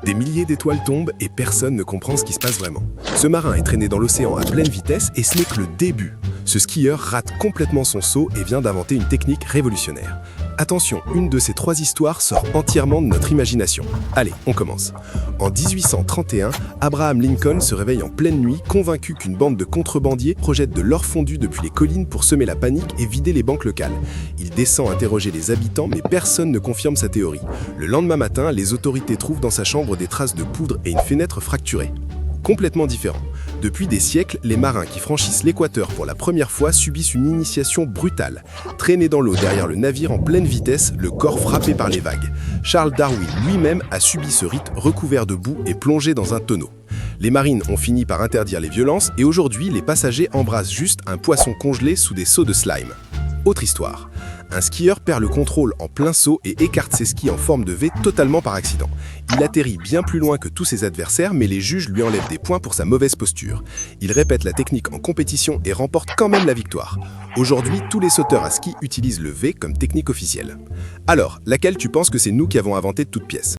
Des milliers d'étoiles tombent et personne ne comprend ce qui se passe vraiment. Ce marin est traîné dans l'océan à pleine vitesse et ce n'est que le début. Ce skieur rate complètement son saut et vient d'inventer une technique révolutionnaire. Attention, une de ces trois histoires sort entièrement de notre imagination. Allez, on commence. En 1831, Abraham Lincoln se réveille en pleine nuit, convaincu qu'une bande de contrebandiers projette de l'or fondu depuis les collines pour semer la panique et vider les banques locales. Il descend interroger les habitants, mais personne ne confirme sa théorie. Le lendemain matin, les autorités trouvent dans sa chambre des traces de poudre et une fenêtre fracturée. Complètement différent. Depuis des siècles, les marins qui franchissent l'équateur pour la première fois subissent une initiation brutale. Traînés dans l'eau derrière le navire en pleine vitesse, le corps frappé par les vagues. Charles Darwin lui-même a subi ce rite recouvert de boue et plongé dans un tonneau. Les marines ont fini par interdire les violences et aujourd'hui, les passagers embrassent juste un poisson congelé sous des seaux de slime. Autre histoire. Un skieur perd le contrôle en plein saut et écarte ses skis en forme de V totalement par accident. Il atterrit bien plus loin que tous ses adversaires, mais les juges lui enlèvent des points pour sa mauvaise posture. Il répète la technique en compétition et remporte quand même la victoire. Aujourd'hui, tous les sauteurs à ski utilisent le V comme technique officielle. Alors, laquelle tu penses que c'est nous qui avons inventé de toutes pièces ?